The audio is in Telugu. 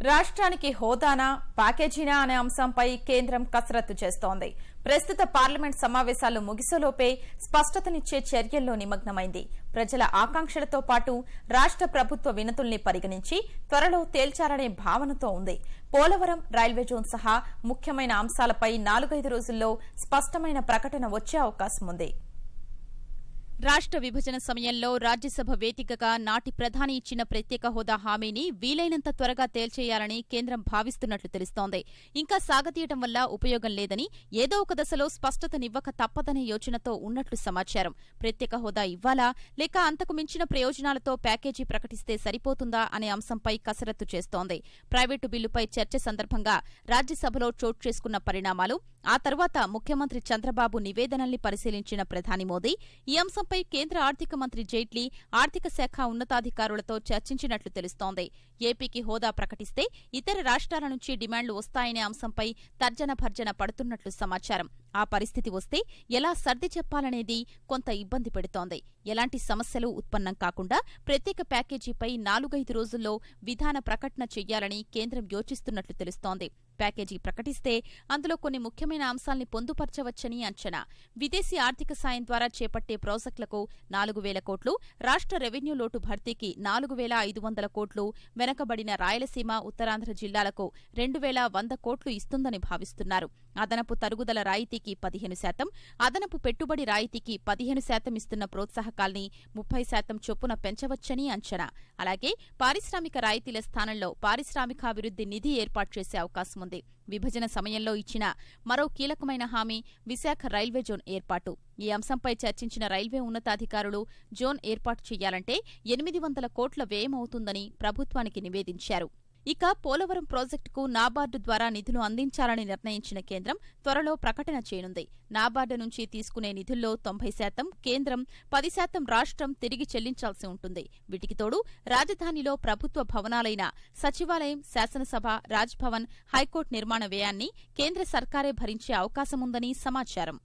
రాష్ట్రానికి హోదానా ప్యాకేజీనా అనే అంశంపై కేంద్రం కసరత్తు చేస్తోంది. ప్రస్తుత పార్లమెంట్ సమావేశాలు ముగిసేలోపే స్పష్టతనిచ్చే చర్యల్లో నిమగ్నమైంది. ప్రజల ఆకాంక్షలతో పాటు రాష్ట్ర ప్రభుత్వ వినతుల్ని పరిగణించి త్వరలో తేల్చాలనే భావనతో ఉంది. పోలవరం, రైల్వే జోన్ సహా ముఖ్యమైన అంశాలపై 4-5 రోజుల్లో స్పష్టమైన ప్రకటన వచ్చే అవకాశం ఉంది. రాష్ట్ర విభజన సమయంలో రాజ్యసభ వేదికగా నాటి ప్రధాని ఇచ్చిన ప్రత్యేక హోదా హామీని వీలైనంత త్వరగా తేల్చేయాలని కేంద్రం భావిస్తున్నట్లు తెలుస్తోంది. ఇంకా సాగతీయటం వల్ల ఉపయోగం లేదని, ఏదో ఒక దశలో స్పష్టతనివ్వక తప్పదనే యోచనతో ఉన్నట్లు సమాచారం. ప్రత్యేక హోదా ఇవ్వాలా లేక అంతకు మించిన ప్రయోజనాలతో ప్యాకేజీ ప్రకటిస్తే సరిపోతుందా అనే అంశంపై కసరత్తు చేస్తోంది. ప్రైవేటు బిల్లుపై చర్చ సందర్భంగా రాజ్యసభలో చోటు చేసుకున్న పరిణామాలు, ఆ తర్వాత ముఖ్యమంత్రి చంద్రబాబు నివేదనల్ని పరిశీలించిన ప్రధాని మోదీ ఈ అంశంపై కేంద్ర ఆర్థిక మంత్రి జైట్లీ, ఆర్థిక శాఖ ఉన్నతాధికారులతో చర్చించినట్లు తెలుస్తోంది. ఏపీకి హోదా ప్రకటిస్తే ఇతర రాష్ట్రాల నుంచి డిమాండ్లు వస్తాయనే అంశంపై తర్జన భర్జన పడుతున్నట్లు సమాచారం. ఆ పరిస్థితి వస్తే ఎలా సర్ది చెప్పాలనేది కొంత ఇబ్బంది పెడుతోంది. ఎలాంటి సమస్యలు ఉత్పన్నం కాకుండా ప్రత్యేక ప్యాకేజీపై 4-5 రోజుల్లో విధాన ప్రకటన చెయ్యాలని కేంద్రం యోచిస్తున్నట్లు తెలుస్తోంది. ప్యాకేజీ ప్రకటిస్తే అందులో కొన్ని ముఖ్యమైన అంశాల్ని పొందుపర్చవచ్చని అంచనా. విదేశీ ఆర్థిక సాయం ద్వారా చేపట్టే ప్రాజెక్టులకు 4,000 కోట్లు, రాష్ట్ర రెవెన్యూ లోటు భర్తీకి 4,500 కోట్లు, వెనకబడిన రాయలసీమ, ఉత్తరాంధ్ర జిల్లాలకు 2,100 కోట్లు ఇస్తుందని భావిస్తున్నారు. అదనపు తరుగుదల రాయితీకి 15%, అదనపు పెట్టుబడి రాయితీకి 15% ఇస్తున్న ప్రోత్సాహకాల్ని 30% చొప్పున పెంచవచ్చని అంచనా. అలాగే పారిశ్రామిక రాయితీల స్థానంలో పారిశ్రామికాభివృద్ధి నిధి ఏర్పాటు చేసే అవకాశం ఉంది. విభజన సమయంలో ఇచ్చిన మరో కీలకమైన హామీ విశాఖ రైల్వే జోన్ ఏర్పాటు. ఈ అంశంపై చర్చించిన రైల్వే ఉన్నతాధికారులు జోన్ ఏర్పాటు చేయాలంటే 800 కోట్ల వ్యయమవుతుందని ప్రభుత్వానికి నివేదించారు. ఇక పోలవరం ప్రాజెక్టుకు నాబార్డు ద్వారా నిధులు అందించాలని నిర్ణయించిన కేంద్రం త్వరలో ప్రకటన చేయనుంది. నాబార్డు నుంచి తీసుకునే నిధుల్లో 90% కేంద్రం, 10% రాష్ట్రం తిరిగి చెల్లించాల్సి ఉంటుంది. వీటికి తోడు రాజధానిలో ప్రభుత్వ భవనాలైన సచివాలయం, శాసనసభ, రాజ్భవన్, హైకోర్టు నిర్మాణ వ్యయాన్ని కేంద్ర సర్కారే భరించే అవకాశముందని సమాచారం.